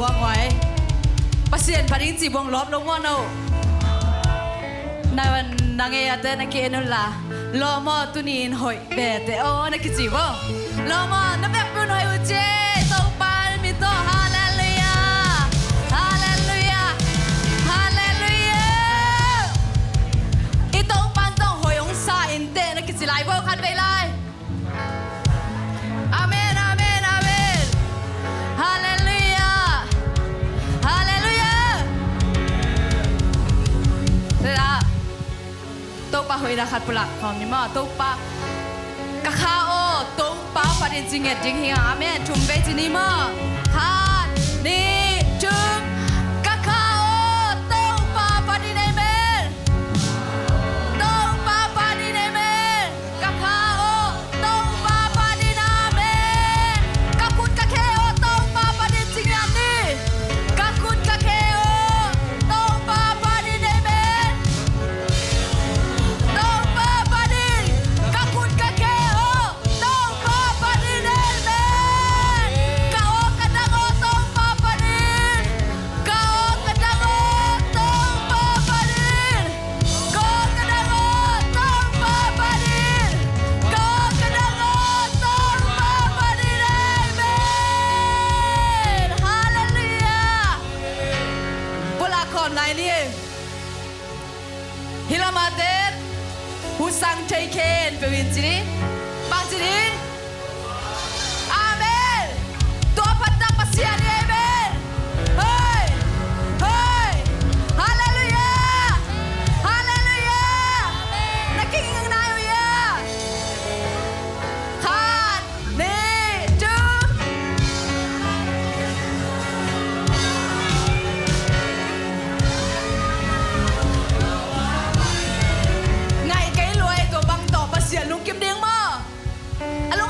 วงไว้ประเสียนพริ้งจีบวงลบลงว่าโนในวันนางเอเตนักเกนุลาโลมอตุนีนหอยเบเตโอนักจีบวโลมอนับแบบปุ่นหอยอุเจโตปานมิโตฮาเลลูยาฮาเลลูยาฮาเลลูยาอีโตปานต้องหอยองศาอินเตนักจีไลโวคันไปไลอาเมนอาเมนอาเมนฮาเลลูยาฮาเลลูยาเดี๋ยวโตปาหอยราคัดปลักความนิมโตปากะคาโอโตปาปาดินจิงเงจิงฮิงอาเมนชุมเบจินิมฮานี่ชุมกะคาโอโตปาปาดินเอเมนโตปาปาดินเอเมนกะคาโอโตปาปาดินอาเมนกะคุดกะเคโอโตปาปาดินจิงอันนี่กะคุดกะเคโอโตปาปาดินเอเมนโตปาปาดินกะคุดกะเคโอโตปาปาดินเอเมนกะโอกะดังโอโตปาปาดินกะโอกะดังโอโตปาปาดินกะโอกะดังโอโตปาปาดินกะโอกะดังโอโตปาปาดินเอเมนฮาเลลูยาปุลาคอนไนนี่ฮิลามาเดนฮูซังเทเคนเปวินจินีปังจินีอาเมนตัวพันธะปัสยานีอาเมนเฮ้ยเฮ้ยฮาเลลูยาฮาเลลูยานักกิ้งยังนายอยู่ยาฮานี่จูไงไกลรวยตัวบังต่อประเสียลุงกิมเดียงมาอโล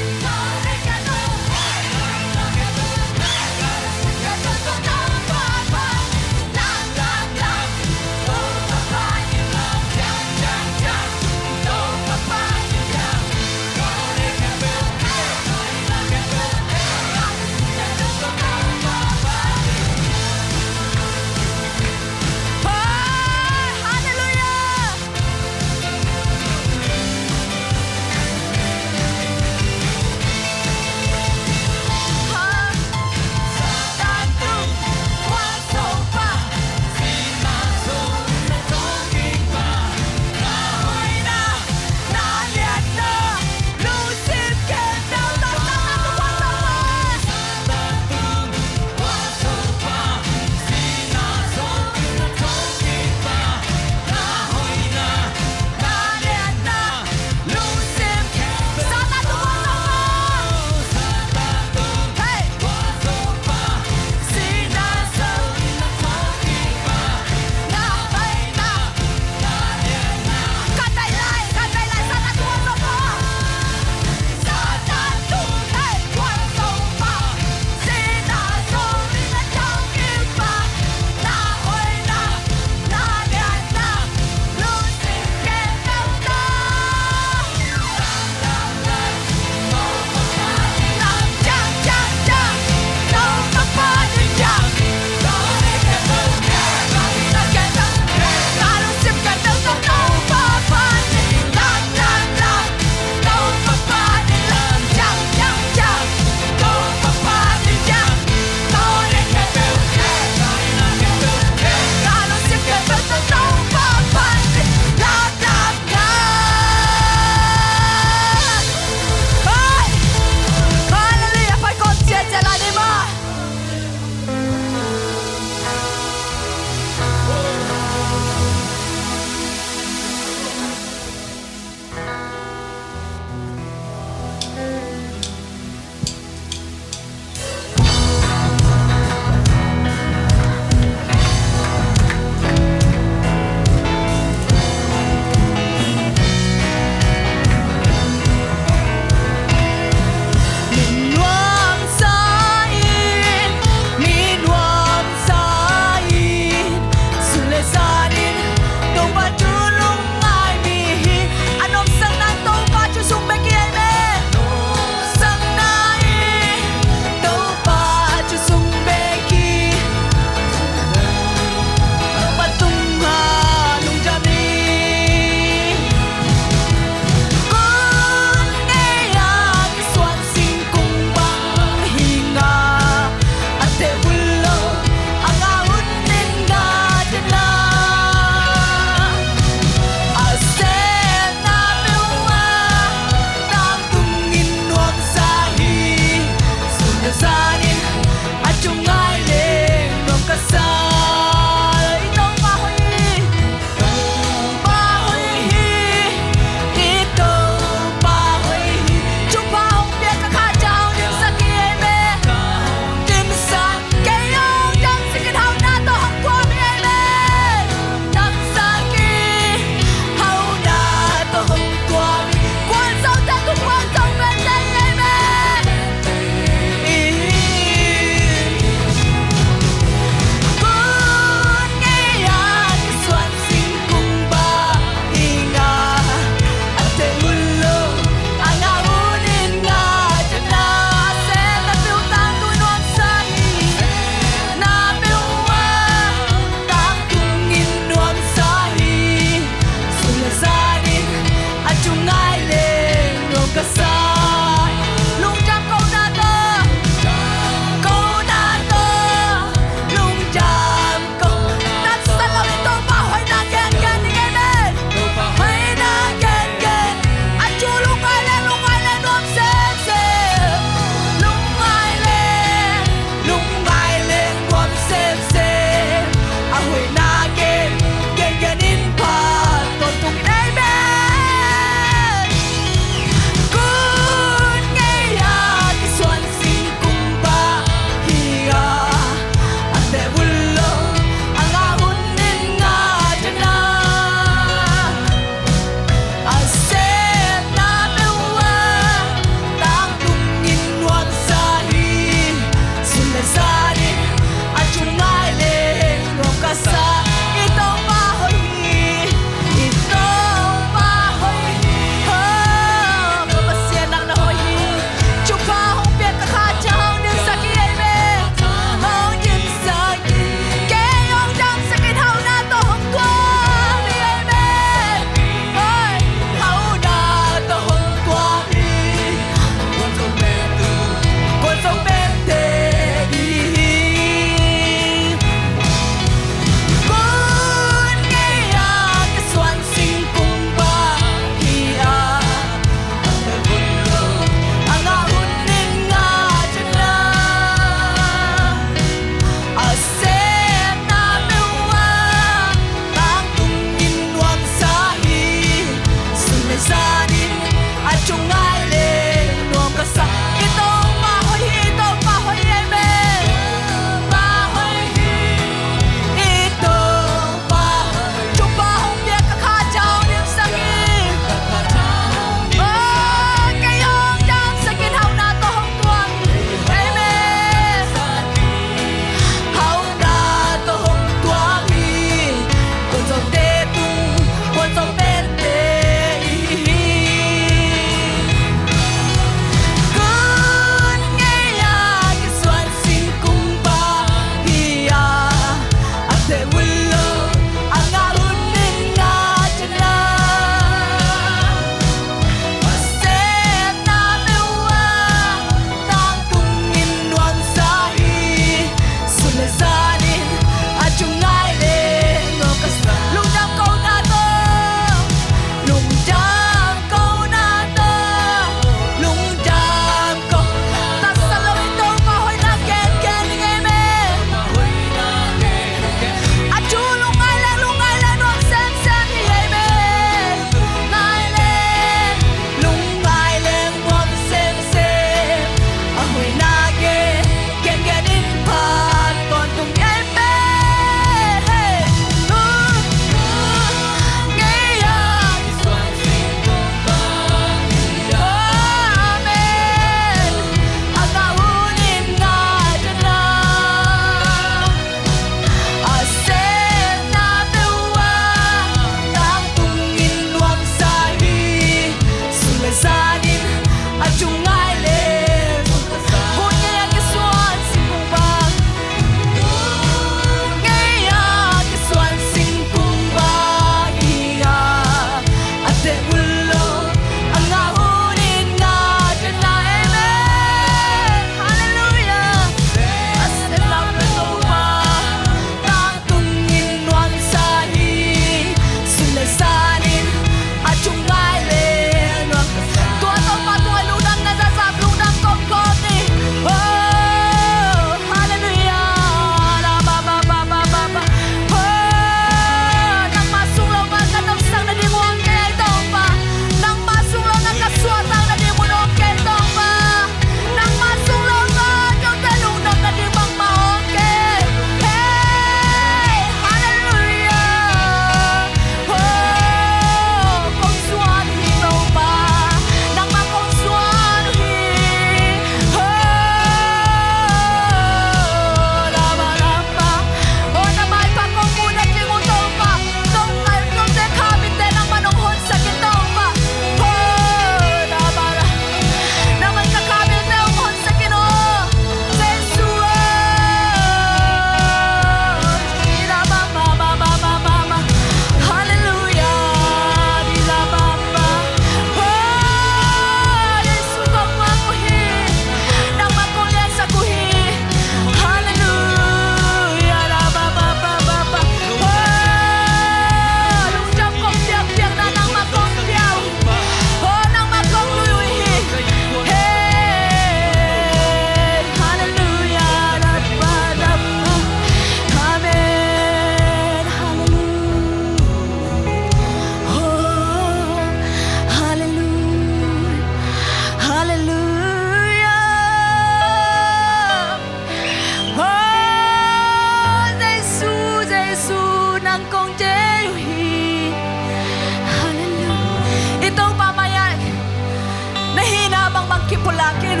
kim pulakin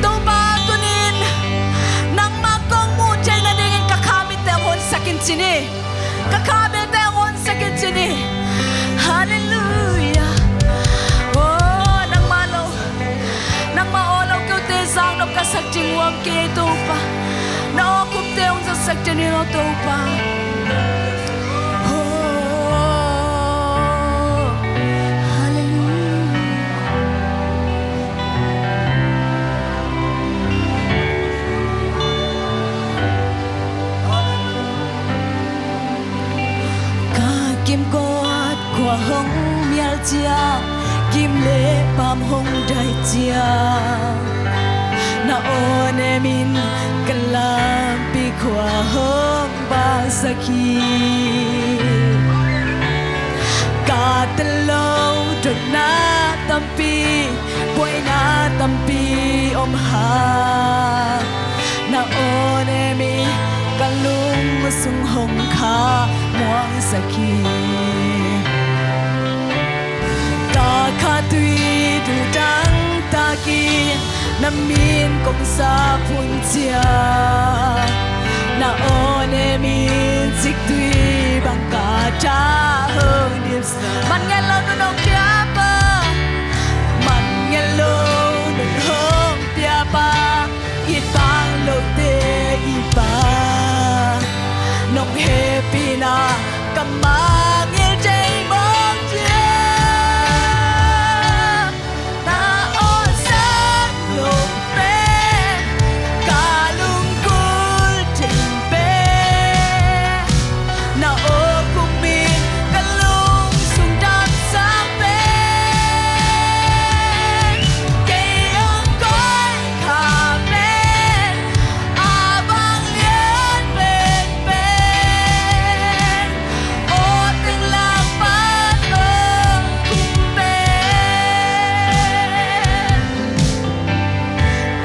to pa tunin nang makong mu chay na dingin kakamit te hon sakin chini kakamit te hon sakin chini hallelujah oh nang maolaw kêu te sang no kasak chingwam ke to pa na okup te hon sa sak chini no to pa kim cốt của hông mial chia kim lệ pam hông đại chia na one min kalam pi của hông ba saki cả tên lâu được na tampi boy na tampi om ha na one mi kalung sung hong kha muang saki ka kha tui du dang ta ki namin kong sa phun chia na one min zik tui bang ka cha hong dim man nghe lo no nong pia pa man nghe lo no hong pia pa i bang lo te i ba nong happy na kamang il jay mong chia na on sang lục pe cả lung kul trình pe na ô cùng min cả lung sung đam sang pe cây ông coi khả men à bang liên bên bên ô tình lang phát ơn cùng bên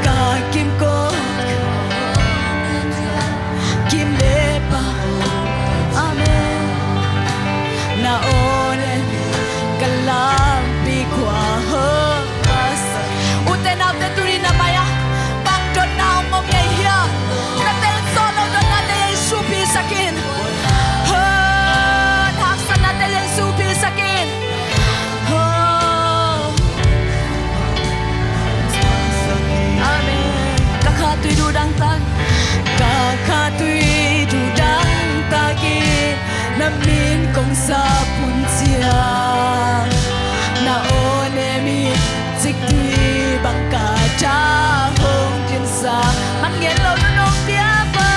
cả kim cốt kim lệ pa amen na one kalam pi kwa ho as uten av te turi na maya bang don na ngom ye hia na te solo don na te Yesu pi sakin hak san na te Yesu pi sakin amen kakha tui du dang tan kakha tui du dang ta ki namin kong sa pun chia na one mi zik tui bang ka cha hong din sa man nghe lo no nong pia pa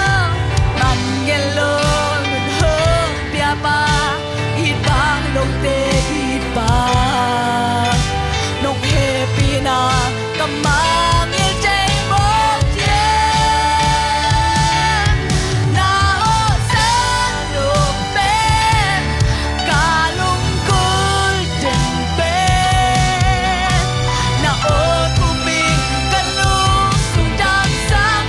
man nghe lo no hong pia pa i bang long te i pa nong happy na kamang il jay mong chia na o san lục pe cả lung kul trình pe na o cùng mình cả lung sung đam sang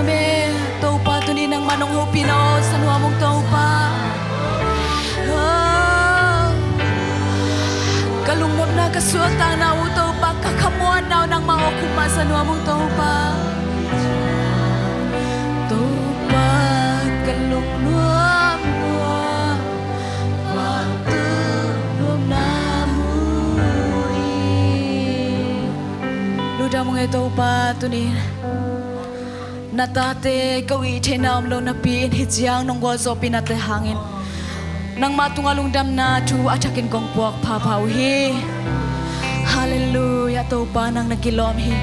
Amen Tau pa tu ni nang manong hopino sa nuwa mong tau pa Kalungmot na kasuotang na utau pa kakamuan na nang maokuma sa nuwa mong tau pa Tau pa kalungnuam mo Matulom na muli Luda mong ito pa tu ni Natate kawi tenam lo na pin hijiang nong wazo pinate hangin Nang matungalung dam na tu atakin kong puak papaw hi Hallelujah to pa nang nagilom hi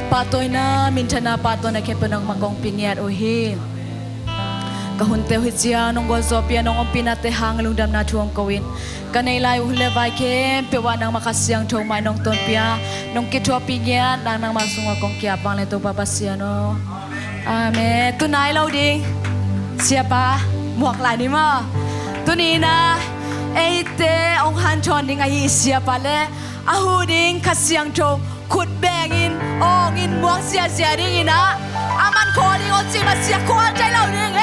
Patoy na mintana pato na kepa ng magong pinyat o hi Kahuntew hijiang nong wazo pia nong pinate hangalung dam na tu ang kawin Kanailay uhulevay kem pewa nang makasiyang tomay nong tonpia Nong kitwa pinyat nang masunga kong kiapang leto papasiano Amen. Tunay lau ding. Siapa? Muak lai ni ma. Tunina. Eite ong han chon ding ai siapa le. Ahu ding kasiang chong kut bengin ong in muak sia sia ding ina. Aman ko ding o chi ma sia ko chai lau ding